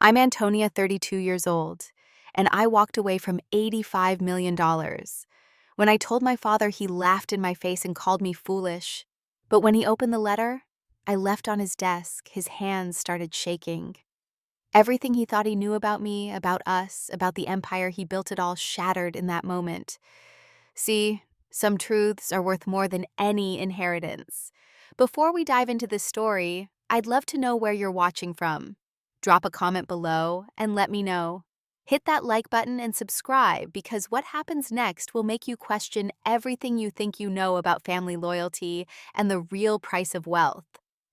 I'm Antonia, 32 years old, and I walked away from $85 million. When I told my father, he laughed in my face and called me foolish. But when he opened the letter, I left on his desk, his hands started shaking. Everything he thought he knew about me, about us, about the empire he built it all shattered in that moment. See, some truths are worth more than any inheritance. Before we dive into this story, I'd love to know where you're watching from. Drop a comment below and let me know. Hit that like button and subscribe because what happens next will make you question everything you think you know about family loyalty and the real price of wealth.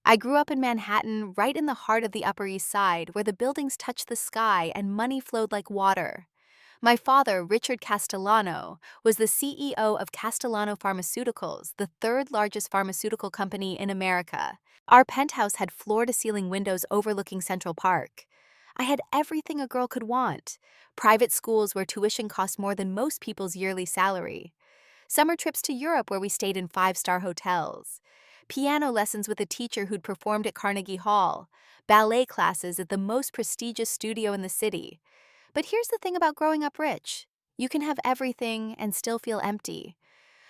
I grew up in Manhattan, right in the heart of the Upper East Side, where the buildings touched the sky and money flowed like water. My father, Richard Castellano, was the CEO of Castellano Pharmaceuticals, the third largest pharmaceutical company in America. Our penthouse had floor-to-ceiling windows overlooking Central Park. I had everything a girl could want. Private schools where tuition cost more than most people's yearly salary. Summer trips to Europe where we stayed in five-star hotels. Piano lessons with a teacher who'd performed at Carnegie Hall. Ballet classes at the most prestigious studio in the city. But here's the thing about growing up rich. You can have everything and still feel empty.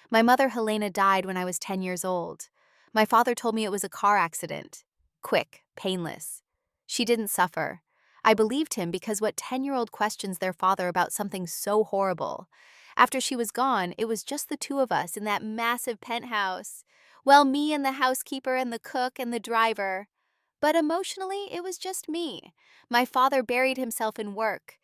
My mother, Helena, died when I was 10 years old. My father told me it was a car accident. Quick, painless. She didn't suffer. I believed him because what 10-year-old questions their father about something so horrible? After she was gone, it was just the two of us in that massive penthouse. Well, me and the housekeeper and the cook and the driver. But emotionally, it was just me. My father buried himself in work.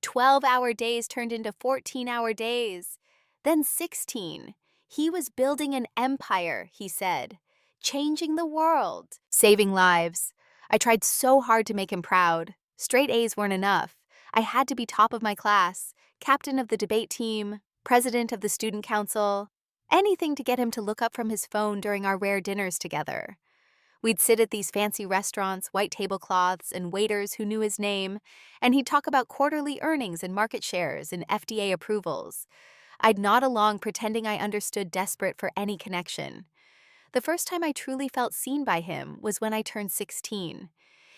12-hour days turned into 14-hour days. Then 16. He was building an empire, he said. Changing the world. Saving lives. I tried so hard to make him proud. Straight A's weren't enough. I had to be top of my class, captain of the debate team, president of the student council. Anything to get him to look up from his phone during our rare dinners together. We'd sit at these fancy restaurants, white tablecloths, and waiters who knew his name, and he'd talk about quarterly earnings and market shares and FDA approvals. I'd nod along pretending I understood, desperate for any connection. The first time I truly felt seen by him was when I turned 16.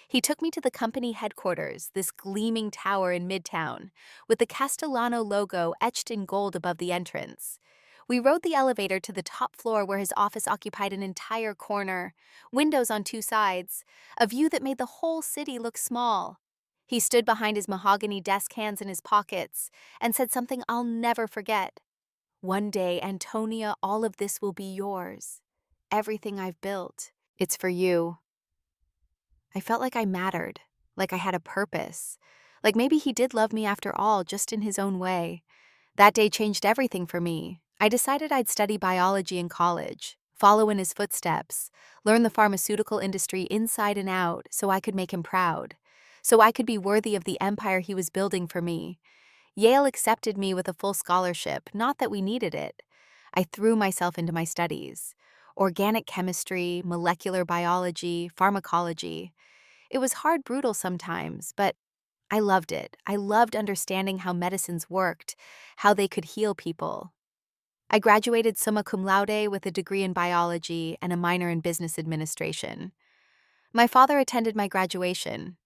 He took me to the company headquarters, this gleaming tower in Midtown, with the Castellano logo etched in gold above the entrance. We rode the elevator to the top floor where his office occupied an entire corner, windows on two sides, a view that made the whole city look small. He stood behind his mahogany desk, hands in his pockets, and said something I'll never forget. "One day, Antonia, all of this will be yours. Everything I've built, it's for you." I felt like I mattered, like I had a purpose, like maybe he did love me after all, just in his own way. That day changed everything for me. I decided I'd study biology in college, follow in his footsteps, learn the pharmaceutical industry inside and out so I could make him proud, so I could be worthy of the empire he was building for me. Yale accepted me with a full scholarship, not that we needed it. I threw myself into my studies. Organic chemistry, molecular biology, pharmacology. It was hard, brutal sometimes, but I loved it. I loved understanding how medicines worked, how they could heal people. I graduated summa cum laude with a degree in biology and a minor in business administration. My father attended my graduation.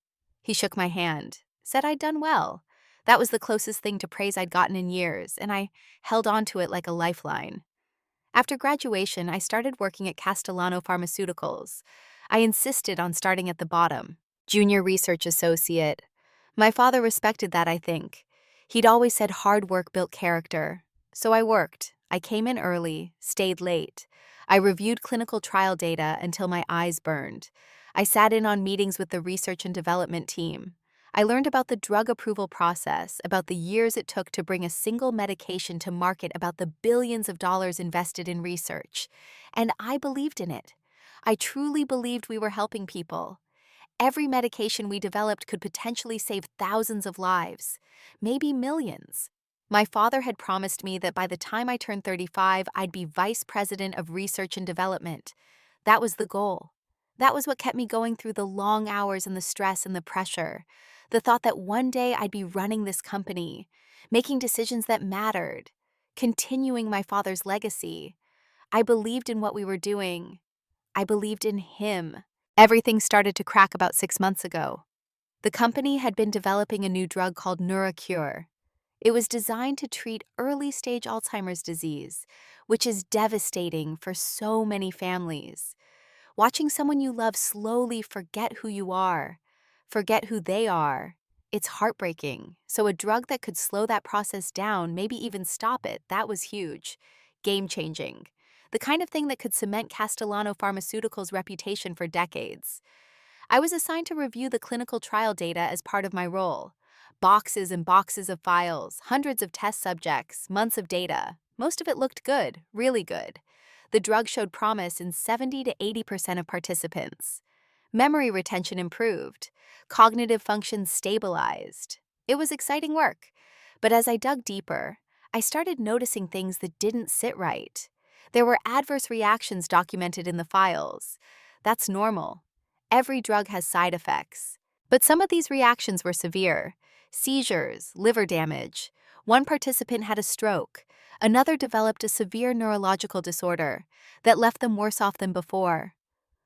He shook my hand, said I'd done well. That was the closest thing to praise I'd gotten in years, and I held on to it like a lifeline. After graduation, I started working at Castellano Pharmaceuticals. I insisted on starting at the bottom, junior research associate. My father respected that, I think. He'd always said hard work built character. So I worked. I came in early, stayed late. I reviewed clinical trial data until my eyes burned. I sat in on meetings with the research and development team. I learned about the drug approval process, about the years it took to bring a single medication to market, about the billions of dollars invested in research. And I believed in it. I truly believed we were helping people. Every medication we developed could potentially save thousands of lives, maybe millions. My father had promised me that by the time I turned 35, I'd be vice president of research and development. That was the goal. That was what kept me going through the long hours and the stress and the pressure. The thought that one day I'd be running this company, making decisions that mattered, continuing my father's legacy. I believed in what we were doing. I believed in him. Everything started to crack about 6 months ago. The company had been developing a new drug called NeuroCure. It was designed to treat early-stage Alzheimer's disease, which is devastating for so many families. Watching someone you love slowly forget who you are, forget who they are, it's heartbreaking. So a drug that could slow that process down, maybe even stop it, that was huge. Game-changing. The kind of thing that could cement Castellano Pharmaceuticals' reputation for decades. I was assigned to review the clinical trial data as part of my role. Boxes and boxes of files, hundreds of test subjects, months of data. Most of it looked good, really good. The drug showed promise in 70 to 80% of participants. Memory retention improved. Cognitive functions stabilized. It was exciting work. But as I dug deeper, I started noticing things that didn't sit right. There were adverse reactions documented in the files. That's normal. Every drug has side effects. But some of these reactions were severe. Seizures, liver damage. One participant had a stroke. Another developed a severe neurological disorder that left them worse off than before.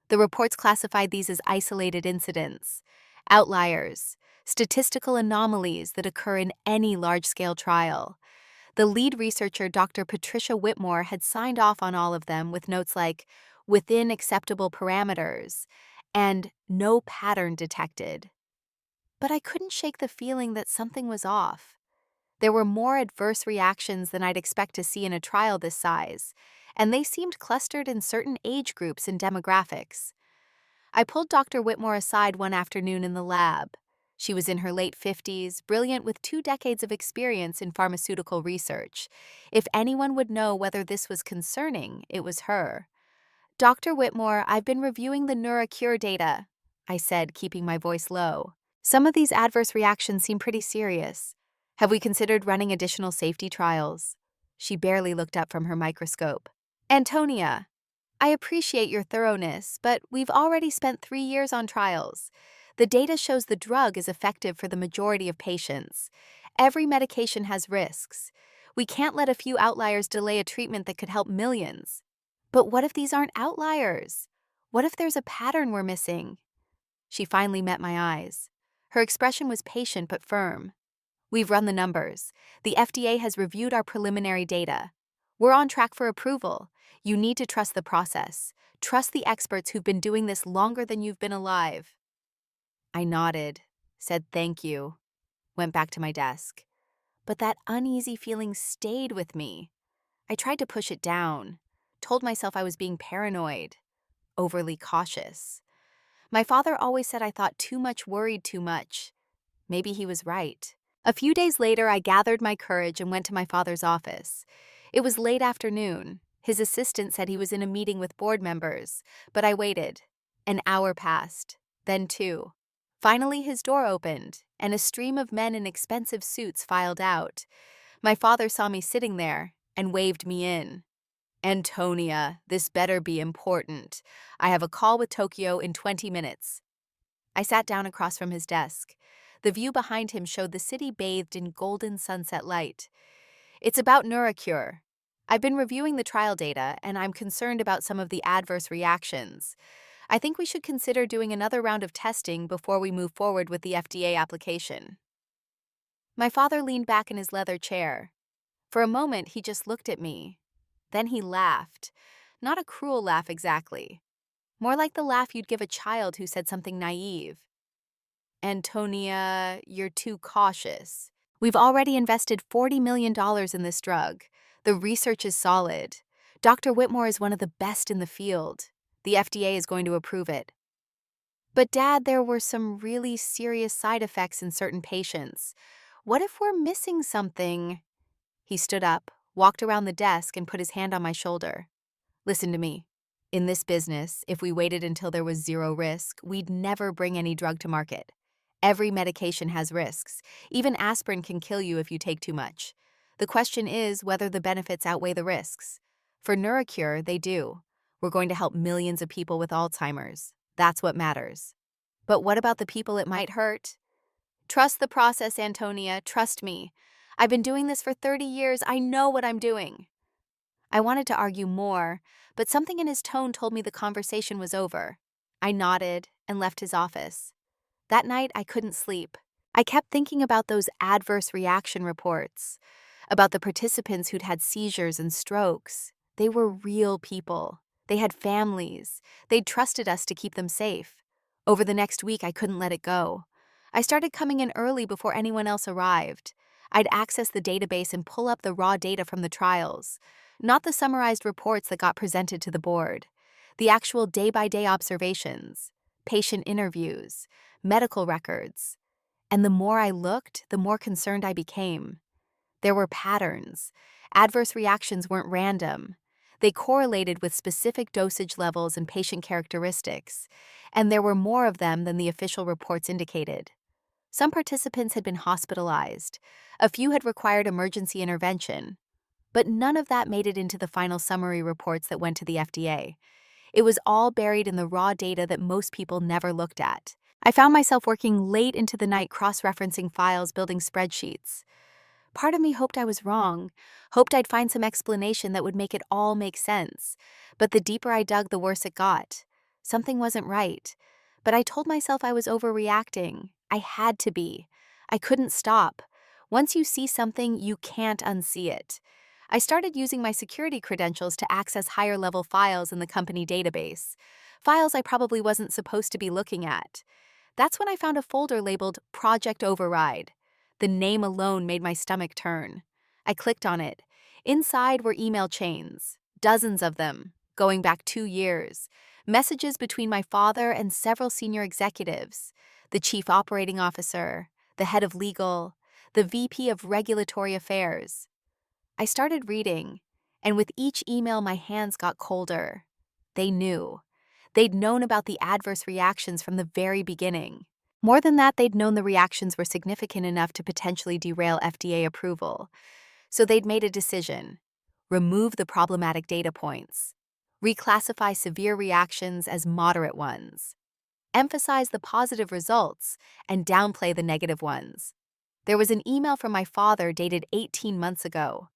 The reports classified these as isolated incidents, outliers, statistical anomalies that occur in any large-scale trial. The lead researcher, Dr. Patricia Whitmore, had signed off on all of them with notes like, within acceptable parameters, and no pattern detected. But I couldn't shake the feeling that something was off. There were more adverse reactions than I'd expect to see in a trial this size, and they seemed clustered in certain age groups and demographics. I pulled Dr. Whitmore aside one afternoon in the lab. She was in her late 50s, brilliant with 2 decades of experience in pharmaceutical research. If anyone would know whether this was concerning, it was her. Dr. Whitmore, I've been reviewing the NeuroCure data, I said, keeping my voice low. Some of these adverse reactions seem pretty serious. Have we considered running additional safety trials? She barely looked up from her microscope. Antonia, I appreciate your thoroughness, but we've already spent 3 years on trials. The data shows the drug is effective for the majority of patients. Every medication has risks. We can't let a few outliers delay a treatment that could help millions. But what if these aren't outliers? What if there's a pattern we're missing? She finally met my eyes. Her expression was patient but firm. We've run the numbers. The FDA has reviewed our preliminary data. We're on track for approval. You need to trust the process. Trust the experts who've been doing this longer than you've been alive. I nodded, said thank you, went back to my desk. But that uneasy feeling stayed with me. I tried to push it down, told myself I was being paranoid, overly cautious. My father always said I thought too much worried too much. Maybe he was right. A few days later, I gathered my courage and went to my father's office. It was late afternoon. His assistant said he was in a meeting with board members, but I waited. An hour passed, then 2. Finally, his door opened, and a stream of men in expensive suits filed out. My father saw me sitting there and waved me in. Antonia, this better be important. I have a call with Tokyo in 20 minutes. I sat down across from his desk. The view behind him showed the city bathed in golden sunset light. It's about NeuroCure. I've been reviewing the trial data, and I'm concerned about some of the adverse reactions. I think we should consider doing another round of testing before we move forward with the FDA application. My father leaned back in his leather chair. For a moment, he just looked at me. Then he laughed. Not a cruel laugh exactly. More like the laugh you'd give a child who said something naive. Antonia, you're too cautious. We've already invested $40 million in this drug. The research is solid. Dr. Whitmore is one of the best in the field. The FDA is going to approve it. But Dad, there were some really serious side effects in certain patients. What if we're missing something? He stood up, walked around the desk, and put his hand on my shoulder. Listen to me. In this business, if we waited until there was zero risk, we'd never bring any drug to market. Every medication has risks. Even aspirin can kill you if you take too much. The question is whether the benefits outweigh the risks. For NeuroCure, they do. We're going to help millions of people with Alzheimer's. That's what matters. But what about the people it might hurt? Trust the process, Antonia. Trust me. I've been doing this for 30 years. I know what I'm doing. I wanted to argue more, but something in his tone told me the conversation was over. I nodded and left his office. That night, I couldn't sleep. I kept thinking about those adverse reaction reports, about the participants who'd had seizures and strokes. They were real people. They had families. They'd trusted us to keep them safe. Over the next week, I couldn't let it go. I started coming in early before anyone else arrived. I'd access the database and pull up the raw data from the trials, not the summarized reports that got presented to the board. The actual day-by-day observations, patient interviews, medical records. And the more I looked, the more concerned I became. There were patterns. Adverse reactions weren't random. They correlated with specific dosage levels and patient characteristics, and there were more of them than the official reports indicated. Some participants had been hospitalized. A few had required emergency intervention. But none of that made it into the final summary reports that went to the FDA. It was all buried in the raw data that most people never looked at. I found myself working late into the night cross-referencing files, building spreadsheets. Part of me hoped I was wrong, hoped I'd find some explanation that would make it all make sense. But the deeper I dug, the worse it got. Something wasn't right. But I told myself I was overreacting. I had to be. I couldn't stop. Once you see something, you can't unsee it. I started using my security credentials to access higher-level files in the company database, files I probably wasn't supposed to be looking at. That's when I found a folder labeled Project Override. The name alone made my stomach turn. I clicked on it. Inside were email chains, dozens of them, going back 2 years, messages between my father and several senior executives, the chief operating officer, the head of legal, the VP of regulatory affairs. I started reading, and with each email my hands got colder. They knew. They'd known about the adverse reactions from the very beginning. More than that, they'd known the reactions were significant enough to potentially derail FDA approval. So they'd made a decision: remove the problematic data points, reclassify severe reactions as moderate ones, emphasize the positive results, and downplay the negative ones. There was an email from my father dated 18 months ago.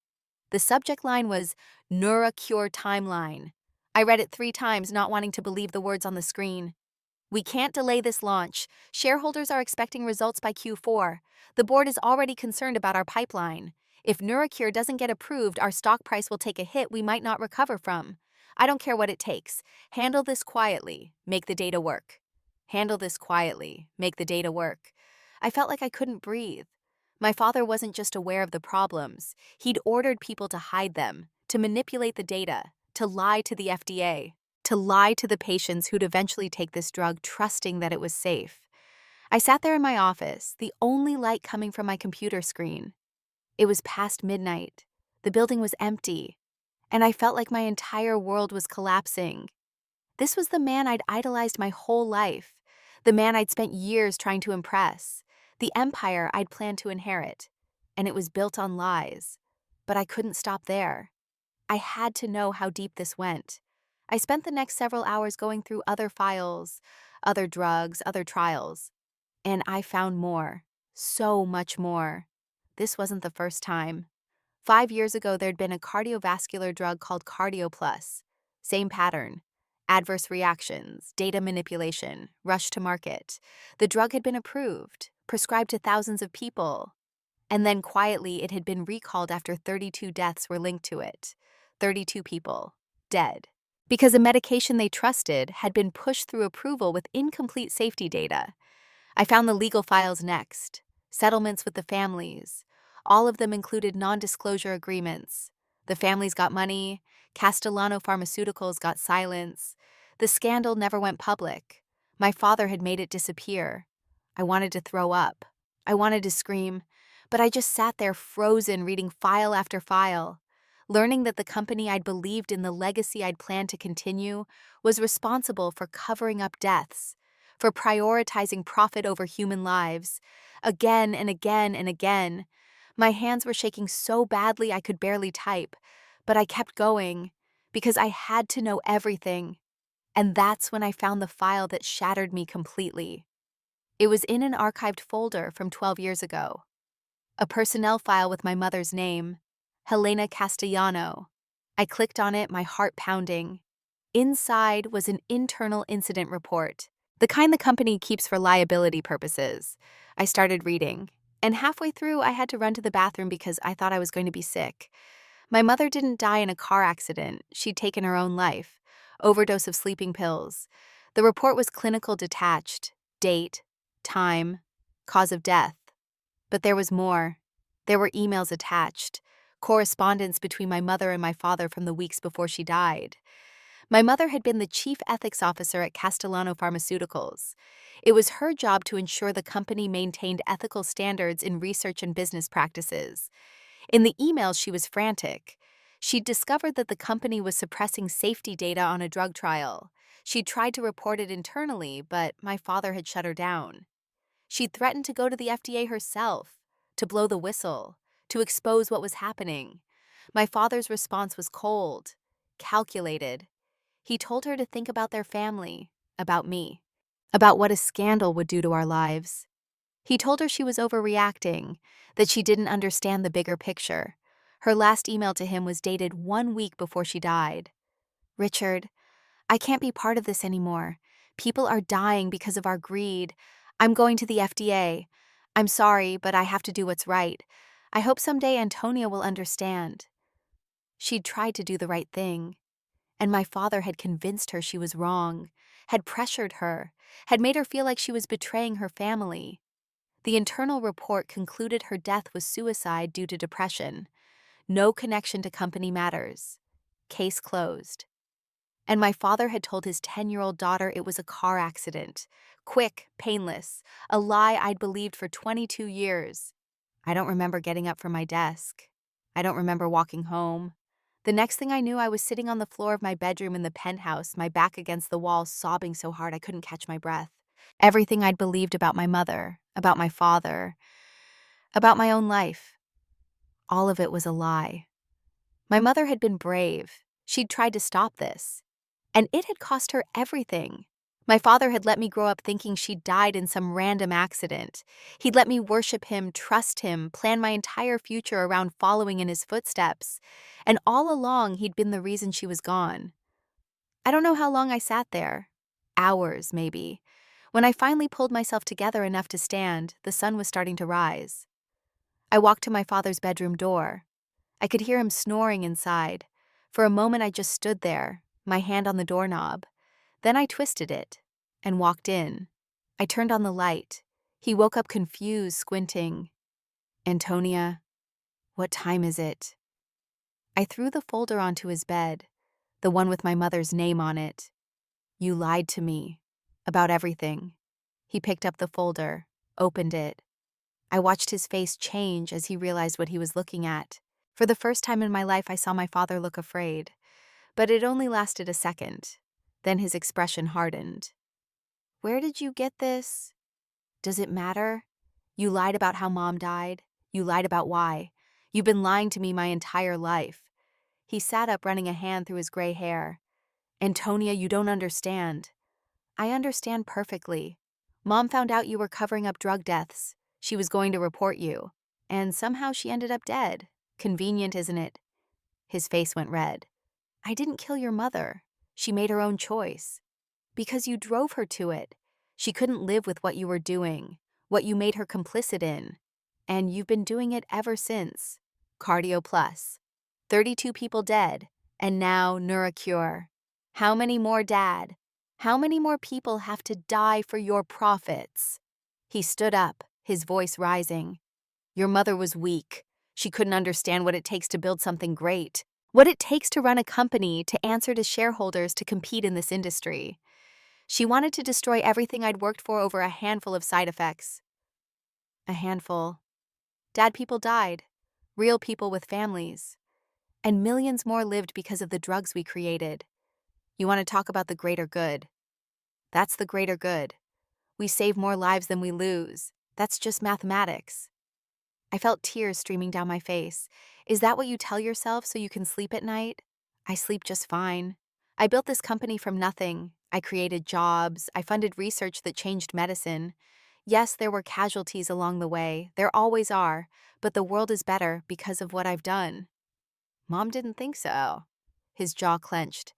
The subject line was NeuroCure Timeline. I read it 3 times, not wanting to believe the words on the screen. We can't delay this launch. Shareholders are expecting results by Q4. The board is already concerned about our pipeline. If NeuroCure doesn't get approved, our stock price will take a hit we might not recover from. I don't care what it takes. Handle this quietly. Make the data work. Handle this quietly. Make the data work. I felt like I couldn't breathe. My father wasn't just aware of the problems. He'd ordered people to hide them, to manipulate the data, to lie to the FDA, to lie to the patients who'd eventually take this drug, trusting that it was safe. I sat there in my office, the only light coming from my computer screen. It was past midnight. The building was empty, and I felt like my entire world was collapsing. This was the man I'd idolized my whole life, the man I'd spent years trying to impress, the empire I'd planned to inherit, and it was built on lies. But I couldn't stop there. I had to know how deep this went. I spent the next several hours going through other files, other drugs, other trials, and I found more, so much more. This wasn't the first time. 5 years ago, there'd been a cardiovascular drug called CardioPlus. Same pattern. Adverse reactions, data manipulation, rush to market. The drug had been approved, prescribed to thousands of people. And then quietly, it had been recalled after 32 deaths were linked to it. 32 people, dead. Because a medication they trusted had been pushed through approval with incomplete safety data. I found the legal files next. Settlements with the families. All of them included non-disclosure agreements. The families got money. Castellano Pharmaceuticals got silence. The scandal never went public. My father had made it disappear. I wanted to throw up. I wanted to scream. But I just sat there frozen, reading file after file, learning that the company I'd believed in, the legacy I'd planned to continue, was responsible for covering up deaths, for prioritizing profit over human lives. Again and again and again. My hands were shaking so badly I could barely type, but I kept going because I had to know everything. And that's when I found the file that shattered me completely. It was in an archived folder from 12 years ago. A personnel file with my mother's name, Helena Castellano. I clicked on it, my heart pounding. Inside was an internal incident report. The kind the company keeps for liability purposes. I started reading, and halfway through, I had to run to the bathroom because I thought I was going to be sick. My mother didn't die in a car accident. She'd taken her own life. Overdose of sleeping pills. The report was clinical detached. Date, time, cause of death. But there was more. There were emails attached. Correspondence between my mother and my father from the weeks before she died. My mother had been the chief ethics officer at Castellano Pharmaceuticals. It was her job to ensure the company maintained ethical standards in research and business practices. In the emails, she was frantic. She'd discovered that the company was suppressing safety data on a drug trial. She'd tried to report it internally, but my father had shut her down. She'd threatened to go to the FDA herself, to blow the whistle, to expose what was happening. My father's response was cold, calculated. He told her to think about their family, about me, about what a scandal would do to our lives. He told her she was overreacting, that she didn't understand the bigger picture. Her last email to him was dated 1 week before she died. Richard, I can't be part of this anymore. People are dying because of our greed. I'm going to the FDA. I'm sorry, but I have to do what's right. I hope someday Antonia will understand. She'd tried to do the right thing, and my father had convinced her she was wrong, had pressured her, had made her feel like she was betraying her family. The internal report concluded her death was suicide due to depression. No connection to company matters. Case closed. And my father had told his 10-year-old daughter it was a car accident. Quick, painless, a lie I'd believed for 22 years. I don't remember getting up from my desk. I don't remember walking home. The next thing I knew, I was sitting on the floor of my bedroom in the penthouse, my back against the wall, sobbing so hard I couldn't catch my breath. Everything I'd believed about my mother, about my father, about my own life, all of it was a lie. My mother had been brave. She'd tried to stop this. And it had cost her everything. My father had let me grow up thinking she'd died in some random accident. He'd let me worship him, trust him, plan my entire future around following in his footsteps. And all along, he'd been the reason she was gone. I don't know how long I sat there. Hours, maybe. When I finally pulled myself together enough to stand, the sun was starting to rise. I walked to my father's bedroom door. I could hear him snoring inside. For a moment, I just stood there, my hand on the doorknob. Then I twisted it and walked in. I turned on the light. He woke up confused, squinting. Antonia, what time is it? I threw the folder onto his bed, the one with my mother's name on it. You lied to me about everything. He picked up the folder, opened it. I watched his face change as he realized what he was looking at. For the first time in my life, I saw my father look afraid. But it only lasted a second. Then his expression hardened. Where did you get this? Does it matter? You lied about how Mom died. You lied about why. You've been lying to me my entire life. He sat up, running a hand through his gray hair. Antonia, you don't understand. I understand perfectly. Mom found out you were covering up drug deaths. She was going to report you. And somehow she ended up dead. Convenient, isn't it? His face went red. I didn't kill your mother. She made her own choice. Because you drove her to it. She couldn't live with what you were doing, what you made her complicit in. And you've been doing it ever since. Cardio Plus. 32 people dead. And now Neurocure. How many more, Dad? How many more people have to die for your profits? He stood up, his voice rising. Your mother was weak. She couldn't understand what it takes to build something great, what it takes to run a company, to answer to shareholders, to compete in this industry. She wanted to destroy everything I'd worked for over a handful of side effects. A handful. Dad, people died. Real people with families. And millions more lived because of the drugs we created. You want to talk about the greater good? That's the greater good. We save more lives than we lose. That's just mathematics. I felt tears streaming down my face. Is that what you tell yourself so you can sleep at night? I sleep just fine. I built this company from nothing. I created jobs. I funded research that changed medicine. Yes, there were casualties along the way. There always are. But the world is better because of what I've done. Mom didn't think so. His jaw clenched.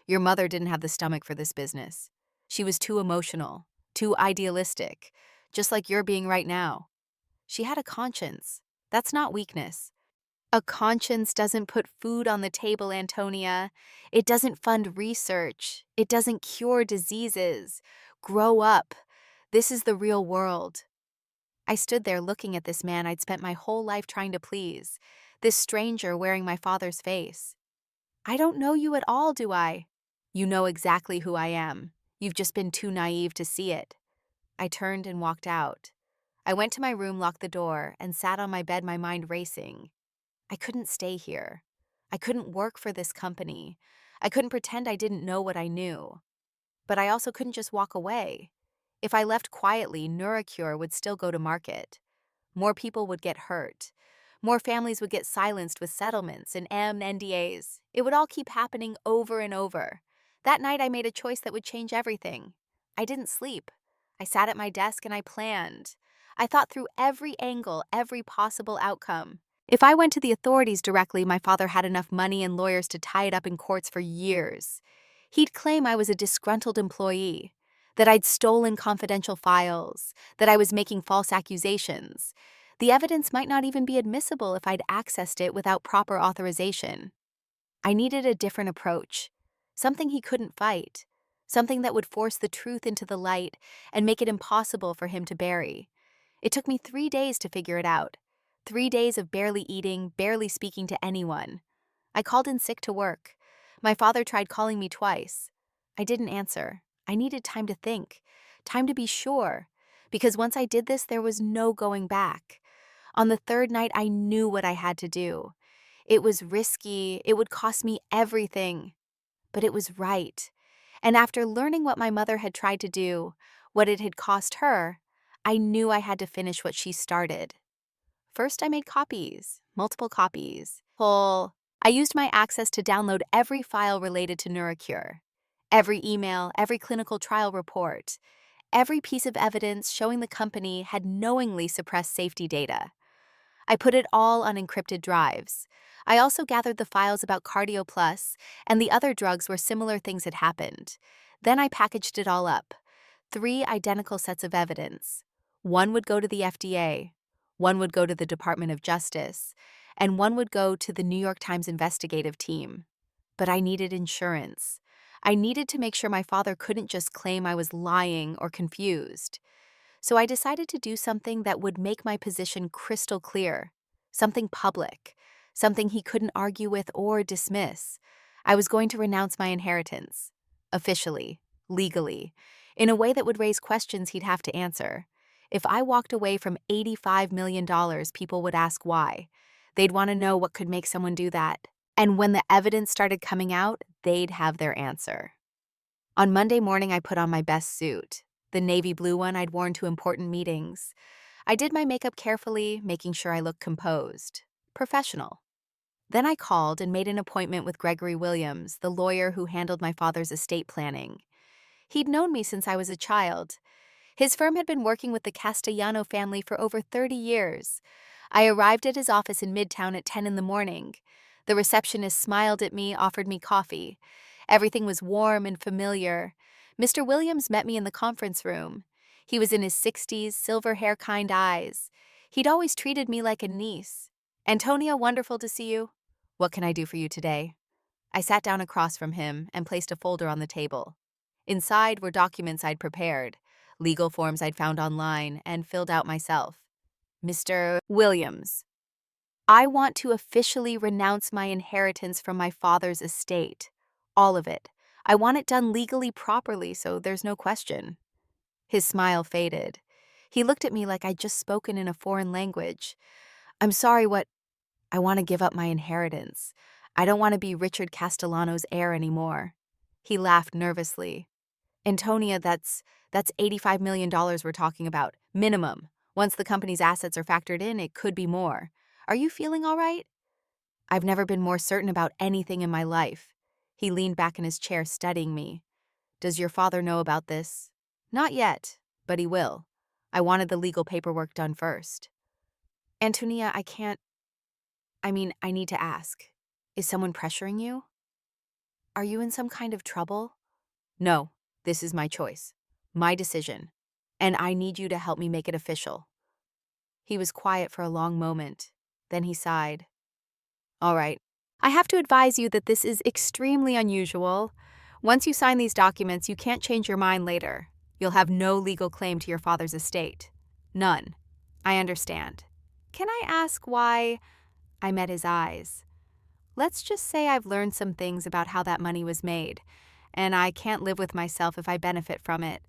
Your mother didn't have the stomach for this business. She was too emotional, too idealistic, just like you're being right now. She had a conscience. That's not weakness. A conscience doesn't put food on the table, Antonia. It doesn't fund research. It doesn't cure diseases. Grow up. This is the real world. I stood there looking at this man I'd spent my whole life trying to please, this stranger wearing my father's face. I don't know you at all, do I? You know exactly who I am. You've just been too naive to see it. I turned and walked out. I went to my room, locked the door, and sat on my bed, my mind racing. I couldn't stay here. I couldn't work for this company. I couldn't pretend I didn't know what I knew. But I also couldn't just walk away. If I left quietly, Neurocure would still go to market. More people would get hurt. More families would get silenced with settlements and NDAs. It would all keep happening over and over. That night, I made a choice that would change everything. I didn't sleep. I sat at my desk and I planned. I thought through every angle, every possible outcome. If I went to the authorities directly, my father had enough money and lawyers to tie it up in courts for years. He'd claim I was a disgruntled employee, that I'd stolen confidential files, that I was making false accusations. The evidence might not even be admissible if I'd accessed it without proper authorization. I needed a different approach, something he couldn't fight, something that would force the truth into the light and make it impossible for him to bury. It took me 3 days to figure it out. 3 days of barely eating, barely speaking to anyone. I called in sick to work. My father tried calling me twice. I didn't answer. I needed time to think, time to be sure, because once I did this, there was no going back. On the third night, I knew what I had to do. It was risky, it would cost me everything, but it was right. And after learning what my mother had tried to do, what it had cost her, I knew I had to finish what she started. First, I made copies, multiple copies. I used my access to download every file related to Neurocure, every email, every clinical trial report, every piece of evidence showing the company had knowingly suppressed safety data. I put it all on encrypted drives. I also gathered the files about Cardio Plus and the other drugs where similar things had happened. Then I packaged it all up. 3 identical sets of evidence. One would go to the FDA, one would go to the Department of Justice, and one would go to the New York Times investigative team. But I needed insurance. I needed to make sure my father couldn't just claim I was lying or confused. So I decided to do something that would make my position crystal clear, something public, something he couldn't argue with or dismiss. I was going to renounce my inheritance, officially, legally, in a way that would raise questions he'd have to answer. If I walked away from $85 million, people would ask why. They'd want to know what could make someone do that. And when the evidence started coming out, they'd have their answer. On Monday morning, I put on my best suit, the navy blue one I'd worn to important meetings. I did my makeup carefully, making sure I looked composed, professional. Then I called and made an appointment with Gregory Williams, the lawyer who handled my father's estate planning. He'd known me since I was a child. His firm had been working with the Castellano family for over 30 years. I arrived at his office in Midtown at 10 in the morning. The receptionist smiled at me, offered me coffee. Everything was warm and familiar. Mr. Williams met me in the conference room. He was in his 60s, silver hair, kind eyes. He'd always treated me like a niece. Antonia, wonderful to see you. What can I do for you today? I sat down across from him and placed a folder on the table. Inside were documents I'd prepared, legal forms I'd found online and filled out myself. Mr. Williams, I want to officially renounce my inheritance from my father's estate. All of it. I want it done legally properly so there's no question. His smile faded. He looked at me like I'd just spoken in a foreign language. I'm sorry, what? I want to give up my inheritance. I don't want to be Richard Castellano's heir anymore. He laughed nervously. Antonia, that's $85 million we're talking about. Minimum. Once the company's assets are factored in, it could be more. Are you feeling all right? I've never been more certain about anything in my life. He leaned back in his chair, studying me. Does your father know about this? Not yet, but he will. I wanted the legal paperwork done first. Antonia, I need to ask. Is someone pressuring you? Are you in some kind of trouble? No, This is my choice, my decision, and I need you to help me make it official." He was quiet for a long moment. Then he sighed. "All right. I have to advise you that this is extremely unusual. Once you sign these documents, you can't change your mind later. You'll have no legal claim to your father's estate. None. I understand. Can I ask why?" I met his eyes. "Let's just say I've learned some things about how that money was made, and I can't live with myself if I benefit from it."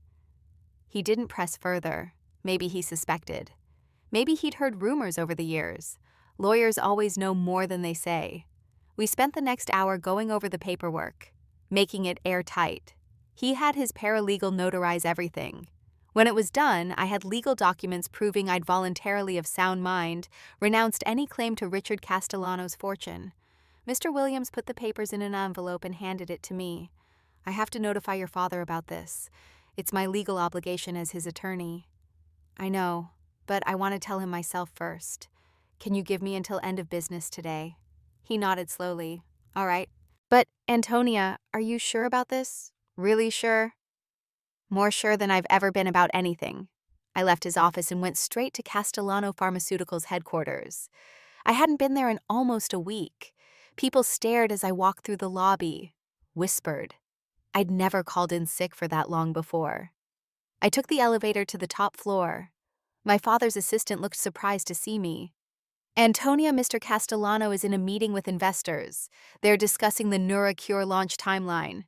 He didn't press further. Maybe he suspected. Maybe he'd heard rumors over the years. Lawyers always know more than they say. We spent the next hour going over the paperwork, making it airtight. He had his paralegal notarize everything. When it was done, I had legal documents proving I'd voluntarily of sound mind renounced any claim to Richard Castellano's fortune. Mr. Williams put the papers in an envelope and handed it to me. "I have to notify your father about this. It's my legal obligation as his attorney." "I know, but I want to tell him myself first. Can you give me until end of business today?" He nodded slowly. "All right. But, Antonia, are you sure about this? Really sure?" "More sure than I've ever been about anything." I left his office and went straight to Castellano Pharmaceuticals headquarters. I hadn't been there in almost a week. People stared as I walked through the lobby, whispered. I'd never called in sick for that long before. I took the elevator to the top floor. My father's assistant looked surprised to see me. "Antonia, Mr. Castellano is in a meeting with investors. They're discussing the NeuroCure launch timeline."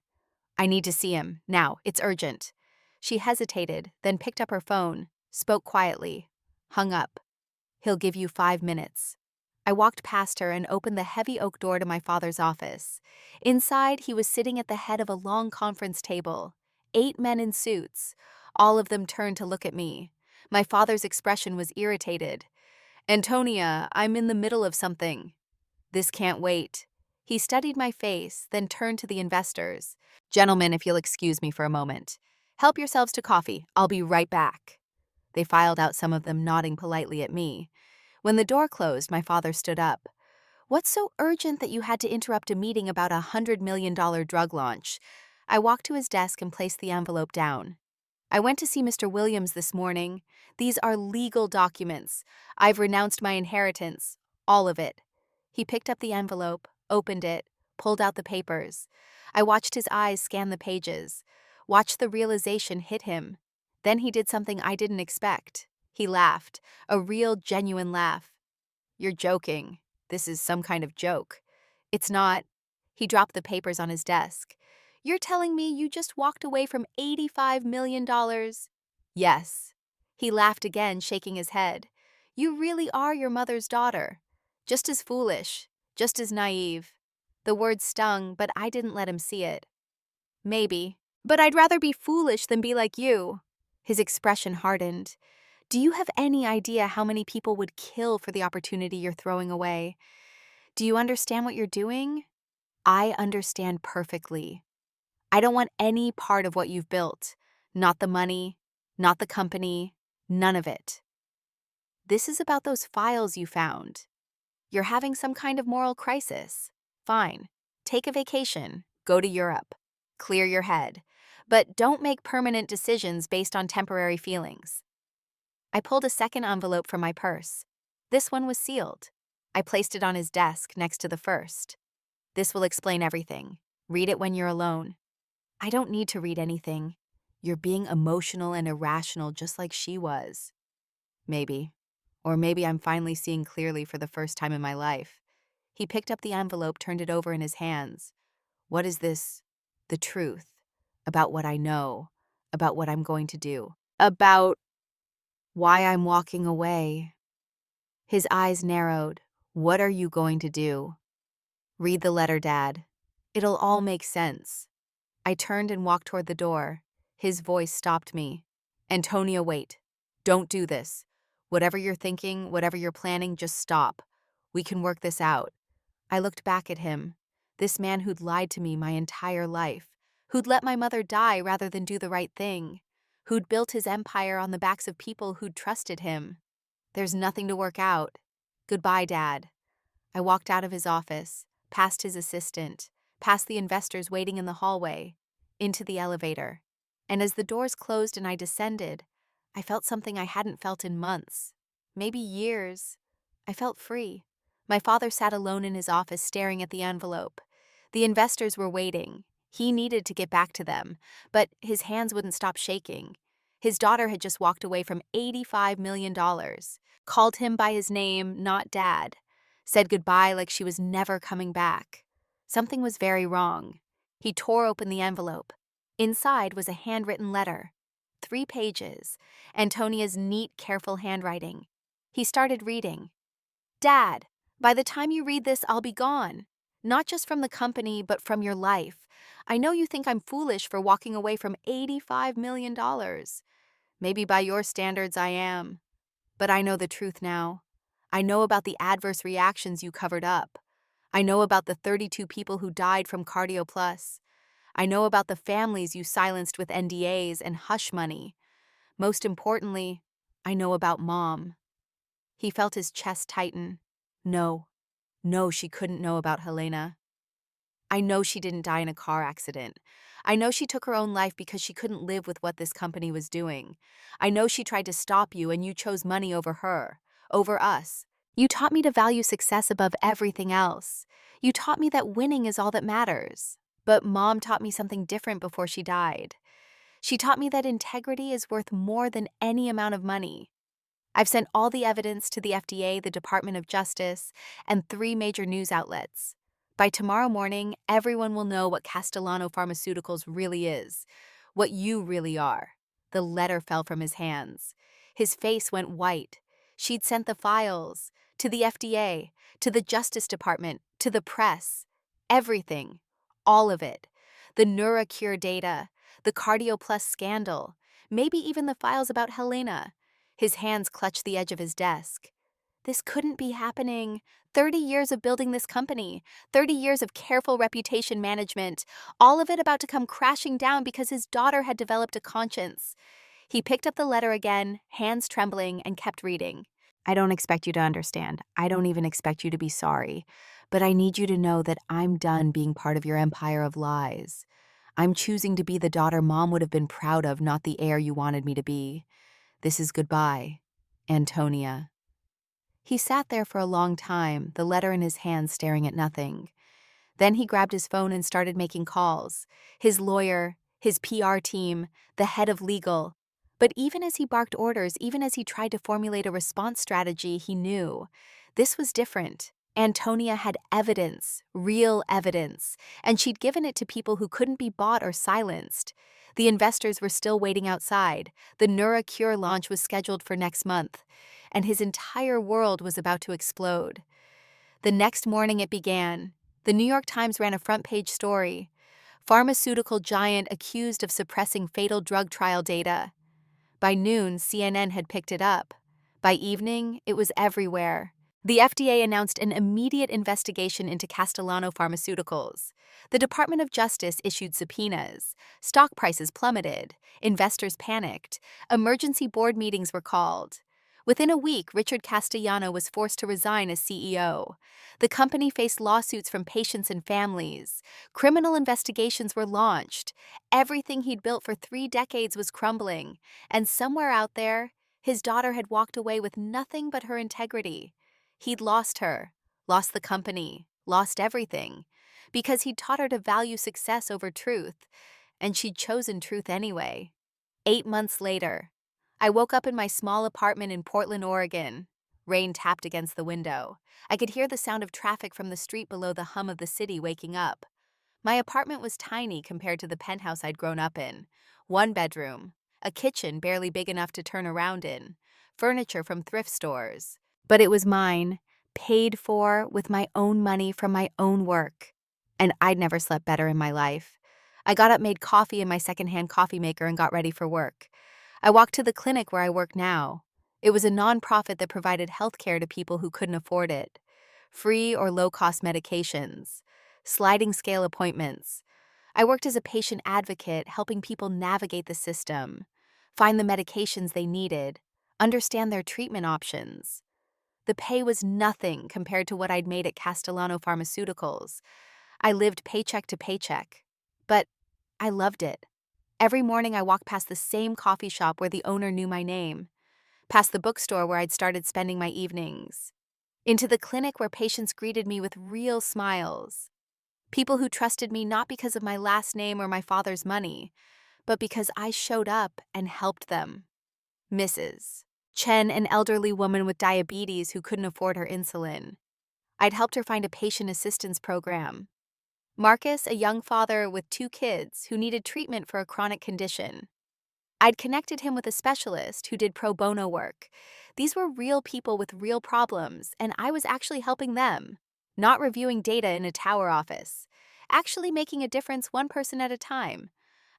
"I need to see him. Now. It's urgent." She hesitated, then picked up her phone, spoke quietly, hung up. "He'll give you 5 minutes." I walked past her and opened the heavy oak door to my father's office. Inside, he was sitting at the head of a long conference table. 8 men in suits. All of them turned to look at me. My father's expression was irritated. "Antonia, I'm in the middle of something." "This can't wait." He studied my face, then turned to the investors. "Gentlemen, if you'll excuse me for a moment. Help yourselves to coffee. I'll be right back." They filed out, some of them nodding politely at me. When the door closed, my father stood up. "What's so urgent that you had to interrupt a meeting about a $100 million drug launch?" I walked to his desk and placed the envelope down. "I went to see Mr. Williams this morning. These are legal documents. I've renounced my inheritance. All of it." He picked up the envelope, opened it, pulled out the papers. I watched his eyes scan the pages, watched the realization hit him. Then he did something I didn't expect. He laughed, a real, genuine laugh. "You're joking. This is some kind of joke." "It's not." He dropped the papers on his desk. "You're telling me you just walked away from $85 million?" "Yes." He laughed again, shaking his head. "You really are your mother's daughter. Just as foolish, just as naive." The words stung, but I didn't let him see it. "Maybe, but I'd rather be foolish than be like you." His expression hardened. "Do you have any idea how many people would kill for the opportunity you're throwing away? Do you understand what you're doing?" "I understand perfectly. I don't want any part of what you've built. Not the money, not the company, none of it. This is about those files you found. You're having some kind of moral crisis. Fine. Take a vacation. Go to Europe. Clear your head. But don't make permanent decisions based on temporary feelings." I pulled a second envelope from my purse. This one was sealed. I placed it on his desk next to the first. "This will explain everything. Read it when you're alone." "I don't need to read anything. You're being emotional and irrational just like she was." "Maybe. Or maybe I'm finally seeing clearly for the first time in my life." He picked up the envelope, turned it over in his hands. "What is this? The truth. About what I know. About what I'm going to do. About why I'm walking away." His eyes narrowed. "What are you going to do?" "Read the letter, Dad. It'll all make sense." I turned and walked toward the door. His voice stopped me. "Antonia, wait. Don't do this. Whatever you're thinking, whatever you're planning, just stop. We can work this out." I looked back at him. This man who'd lied to me my entire life, who'd let my mother die rather than do the right thing, who'd built his empire on the backs of people who'd trusted him. "There's nothing to work out. Goodbye, Dad." I walked out of his office, past his assistant, past the investors waiting in the hallway, into the elevator. And as the doors closed and I descended, I felt something I hadn't felt in months, maybe years. I felt free. My father sat alone in his office staring at the envelope. The investors were waiting. He needed to get back to them, but his hands wouldn't stop shaking. His daughter had just walked away from $85 million, called him by his name, not dad, said goodbye like she was never coming back. Something was very wrong. He tore open the envelope. Inside was a handwritten letter. 3 pages, Antonia's neat, careful handwriting. He started reading. Dad, by the time you read this, I'll be gone. Not just from the company, but from your life. I know you think I'm foolish for walking away from $85 million. Maybe by your standards I am. But I know the truth now. I know about the adverse reactions you covered up. I know about the 32 people who died from Cardio Plus. I know about the families you silenced with NDAs and hush money. Most importantly, I know about Mom. He felt his chest tighten. No, she couldn't know about Helena. I know she didn't die in a car accident. I know she took her own life because she couldn't live with what this company was doing. I know she tried to stop you and you chose money over her, over us. You taught me to value success above everything else. You taught me that winning is all that matters. But Mom taught me something different before she died. She taught me that integrity is worth more than any amount of money. I've sent all the evidence to the FDA, the Department of Justice, and 3 major news outlets. By tomorrow morning, everyone will know what Castellano Pharmaceuticals really is, what you really are. The letter fell from his hands. His face went white. She'd sent the files to the FDA, to the Justice Department, to the press. Everything. All of it. The NeuroCure data, the Cardio Plus scandal, maybe even the files about Helena. His hands clutched the edge of his desk. This couldn't be happening. 30 years of building this company, 30 years of careful reputation management, all of it about to come crashing down because his daughter had developed a conscience. He picked up the letter again, hands trembling, and kept reading. I don't expect you to understand. I don't even expect you to be sorry. But I need you to know that I'm done being part of your empire of lies. I'm choosing to be the daughter Mom would have been proud of, not the heir you wanted me to be. This is goodbye, Antonia. He sat there for a long time, the letter in his hand staring at nothing. Then he grabbed his phone and started making calls. His lawyer, his PR team, the head of legal. But even as he barked orders, even as he tried to formulate a response strategy, he knew this was different. Antonia had evidence, real evidence, and she'd given it to people who couldn't be bought or silenced. The investors were still waiting outside. The NeuroCure launch was scheduled for next month, and his entire world was about to explode. The next morning it began. The New York Times ran a front-page story. Pharmaceutical giant accused of suppressing fatal drug trial data. By noon, CNN had picked it up. By evening, it was everywhere. The FDA announced an immediate investigation into Castellano Pharmaceuticals. The Department of Justice issued subpoenas. Stock prices plummeted. Investors panicked. Emergency board meetings were called. Within a week, Richard Castellano was forced to resign as CEO. The company faced lawsuits from patients and families. Criminal investigations were launched. Everything he'd built for 3 decades was crumbling. And somewhere out there, his daughter had walked away with nothing but her integrity. He'd lost her, lost the company, lost everything, because he'd taught her to value success over truth, and she'd chosen truth anyway. 8 months later, I woke up in my small apartment in Portland, Oregon. Rain tapped against the window. I could hear the sound of traffic from the street below, the hum of the city waking up. My apartment was tiny compared to the penthouse I'd grown up in. 1 bedroom, a kitchen barely big enough to turn around in, furniture from thrift stores. But it was mine, paid for with my own money from my own work. And I'd never slept better in my life. I got up, made coffee in my secondhand coffee maker, and got ready for work. I walked to the clinic where I work now. It was a nonprofit that provided health care to people who couldn't afford it. Free or low-cost medications. Sliding scale appointments. I worked as a patient advocate, helping people navigate the system, find the medications they needed, understand their treatment options. The pay was nothing compared to what I'd made at Castellano Pharmaceuticals. I lived paycheck to paycheck. But I loved it. Every morning I walked past the same coffee shop where the owner knew my name, past the bookstore where I'd started spending my evenings, into the clinic where patients greeted me with real smiles. People who trusted me not because of my last name or my father's money, but because I showed up and helped them. Mrs. Chen, an elderly woman with diabetes who couldn't afford her insulin. I'd helped her find a patient assistance program. Marcus, a young father with 2 kids who needed treatment for a chronic condition. I'd connected him with a specialist who did pro bono work. These were real people with real problems, and I was actually helping them, not reviewing data in a tower office, actually making a difference one person at a time.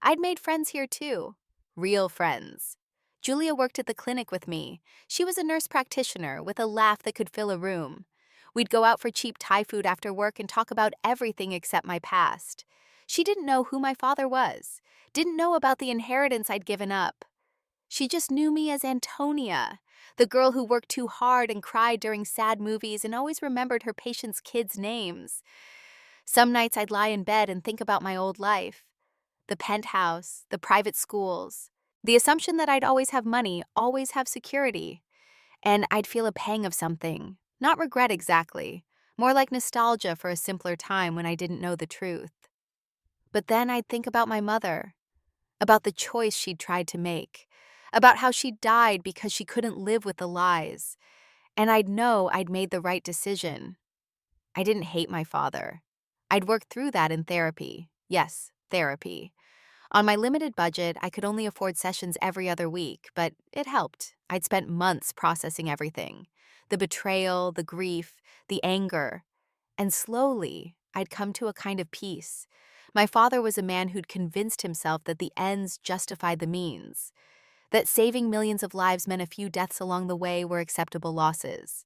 I'd made friends here too, real friends. Julia worked at the clinic with me. She was a nurse practitioner with a laugh that could fill a room. We'd go out for cheap Thai food after work and talk about everything except my past. She didn't know who my father was, didn't know about the inheritance I'd given up. She just knew me as Antonia, the girl who worked too hard and cried during sad movies and always remembered her patients' kids' names. Some nights I'd lie in bed and think about my old life, the penthouse, the private schools, the assumption that I'd always have money, always have security. And I'd feel a pang of something, not regret exactly, more like nostalgia for a simpler time when I didn't know the truth. But then I'd think about my mother, about the choice she'd tried to make, about how she died because she couldn't live with the lies, and I'd know I'd made the right decision. I didn't hate my father. I'd worked through that in therapy. Yes, therapy. On my limited budget, I could only afford sessions every other week, but it helped. I'd spent months processing everything, the betrayal, the grief, the anger. And slowly, I'd come to a kind of peace. My father was a man who'd convinced himself that the ends justified the means, that saving millions of lives meant a few deaths along the way were acceptable losses.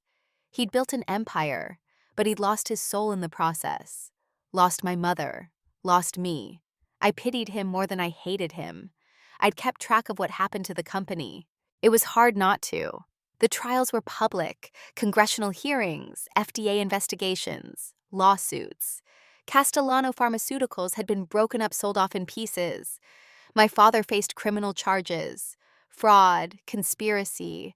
He'd built an empire, but he'd lost his soul in the process. Lost my mother, lost me. I pitied him more than I hated him. I'd kept track of what happened to the company. It was hard not to. The trials were public, congressional hearings, FDA investigations, lawsuits. Castellano Pharmaceuticals had been broken up, sold off in pieces. My father faced criminal charges, fraud, conspiracy,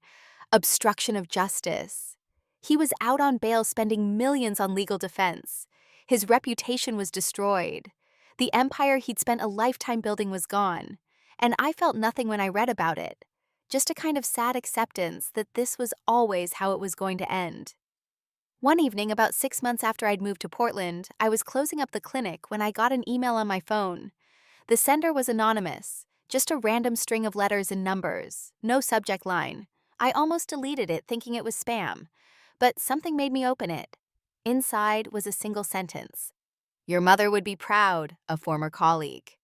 obstruction of justice. He was out on bail spending millions on legal defense. His reputation was destroyed. The empire he'd spent a lifetime building was gone, and I felt nothing when I read about it. Just a kind of sad acceptance that this was always how it was going to end. One evening, about 6 months after I'd moved to Portland, I was closing up the clinic when I got an email on my phone. The sender was anonymous, just a random string of letters and numbers, no subject line. I almost deleted it thinking it was spam, but something made me open it. Inside was a single sentence. "Your mother would be proud, a former colleague."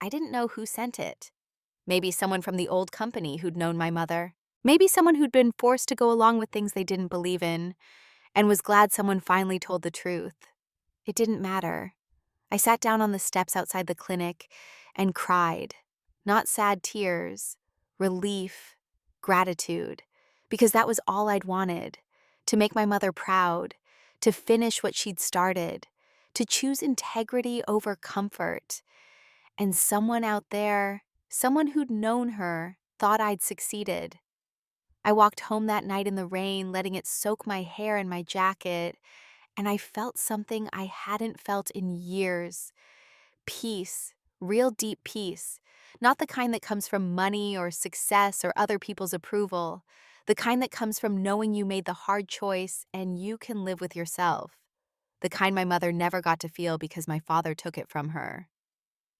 I didn't know who sent it. Maybe someone from the old company who'd known my mother. Maybe someone who'd been forced to go along with things they didn't believe in, and was glad someone finally told the truth. It didn't matter. I sat down on the steps outside the clinic and cried. Not sad tears, relief, gratitude, because that was all I'd wanted. To make my mother proud, to finish what she'd started, to choose integrity over comfort. And someone out there, someone who'd known her, thought I'd succeeded. I walked home that night in the rain, letting it soak my hair and my jacket, and I felt something I hadn't felt in years. Peace, real deep peace. Not the kind that comes from money or success or other people's approval. The kind that comes from knowing you made the hard choice and you can live with yourself. The kind my mother never got to feel because my father took it from her.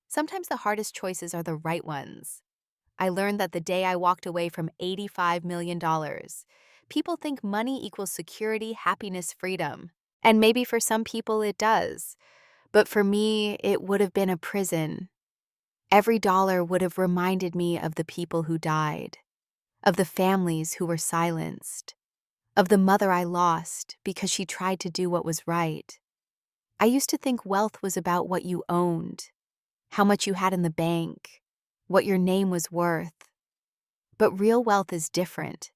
Sometimes the hardest choices are the right ones. I learned that the day I walked away from $85 million, people think money equals security, happiness, freedom. And maybe for some people it does. But for me, it would have been a prison. Every dollar would have reminded me of the people who died, of the families who were silenced, of the mother I lost because she tried to do what was right. I used to think wealth was about what you owned, how much you had in the bank, what your name was worth. But real wealth is different.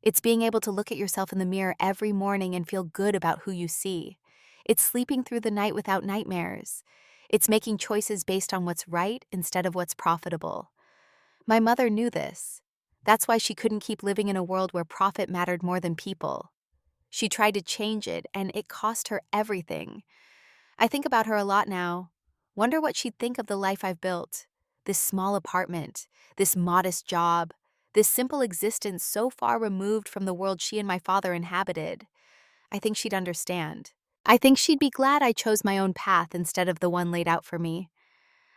It's being able to look at yourself in the mirror every morning and feel good about who you see. It's sleeping through the night without nightmares. It's making choices based on what's right instead of what's profitable. My mother knew this. That's why she couldn't keep living in a world where profit mattered more than people. She tried to change it, and it cost her everything. I think about her a lot now. Wonder what she'd think of the life I've built. This small apartment, this modest job, this simple existence so far removed from the world she and my father inhabited. I think she'd understand. I think she'd be glad I chose my own path instead of the one laid out for me.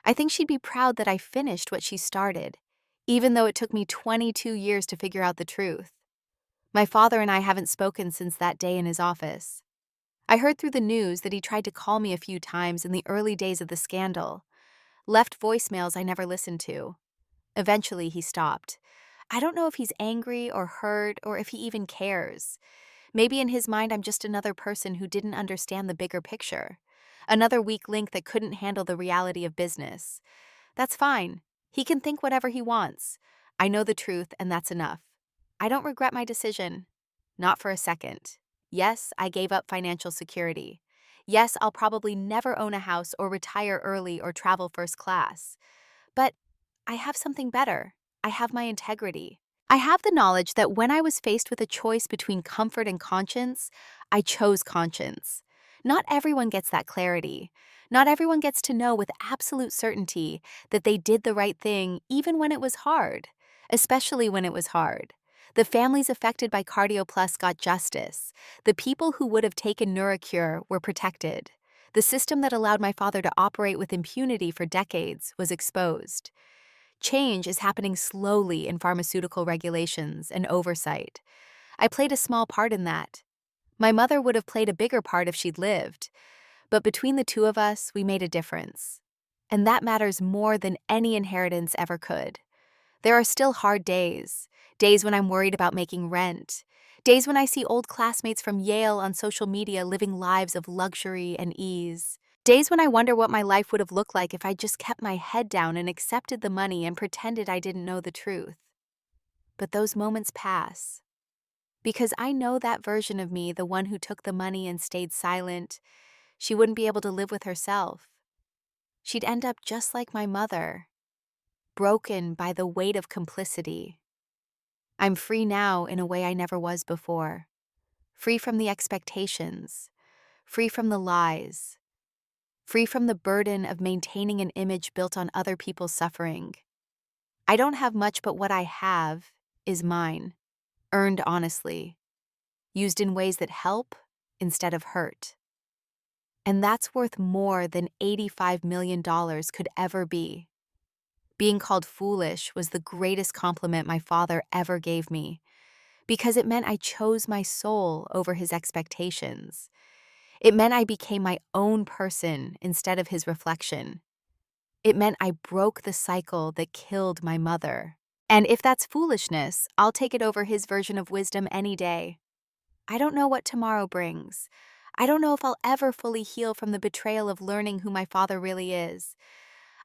I think she'd be proud that I finished what she started, even though it took me 22 years to figure out the truth. My father and I haven't spoken since that day in his office. I heard through the news that he tried to call me a few times in the early days of the scandal, left voicemails I never listened to. Eventually, he stopped. I don't know if he's angry or hurt or if he even cares. Maybe in his mind, I'm just another person who didn't understand the bigger picture. Another weak link that couldn't handle the reality of business. That's fine. He can think whatever he wants. I know the truth, and that's enough. I don't regret my decision. Not for a second. Yes, I gave up financial security. Yes, I'll probably never own a house or retire early or travel first class. But I have something better. I have my integrity. I have the knowledge that when I was faced with a choice between comfort and conscience, I chose conscience. Not everyone gets that clarity. Not everyone gets to know with absolute certainty that they did the right thing even when it was hard, especially when it was hard. The families affected by Cardio Plus got justice. The people who would have taken Neurocure were protected. The system that allowed my father to operate with impunity for decades was exposed. Change is happening slowly in pharmaceutical regulations and oversight. I played a small part in that. My mother would have played a bigger part if she'd lived, but between the two of us, we made a difference. And that matters more than any inheritance ever could. There are still hard days, days when I'm worried about making rent, days when I see old classmates from Yale on social media living lives of luxury and ease. Days when I wonder what my life would have looked like if I just kept my head down and accepted the money and pretended I didn't know the truth. But those moments pass. Because I know that version of me, the one who took the money and stayed silent, she wouldn't be able to live with herself. She'd end up just like my mother, broken by the weight of complicity. I'm free now in a way I never was before. Free from the expectations, free from the lies, free from the burden of maintaining an image built on other people's suffering. I don't have much, but what I have is mine, earned honestly, used in ways that help instead of hurt. And that's worth more than $85 million could ever be. Being called foolish was the greatest compliment my father ever gave me, because it meant I chose my soul over his expectations. It meant I became my own person instead of his reflection. It meant I broke the cycle that killed my mother. And if that's foolishness, I'll take it over his version of wisdom any day. I don't know what tomorrow brings. I don't know if I'll ever fully heal from the betrayal of learning who my father really is.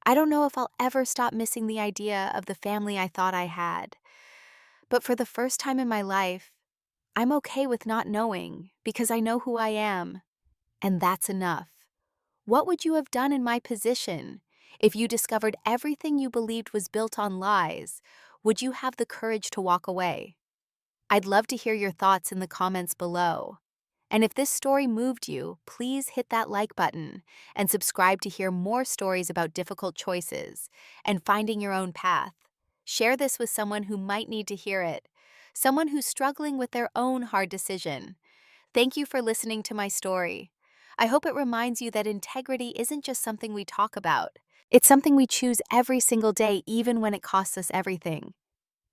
I don't know if I'll ever stop missing the idea of the family I thought I had. But for the first time in my life, I'm okay with not knowing because I know who I am. And that's enough. What would you have done in my position? If you discovered everything you believed was built on lies, would you have the courage to walk away? I'd love to hear your thoughts in the comments below. And if this story moved you, please hit that like button and subscribe to hear more stories about difficult choices and finding your own path. Share this with someone who might need to hear it, someone who's struggling with their own hard decision. Thank you for listening to my story. I hope it reminds you that integrity isn't just something we talk about. It's something we choose every single day, even when it costs us everything.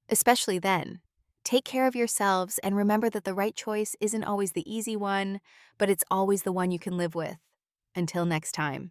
Especially then. Take care of yourselves and remember that the right choice isn't always the easy one, but it's always the one you can live with. Until next time.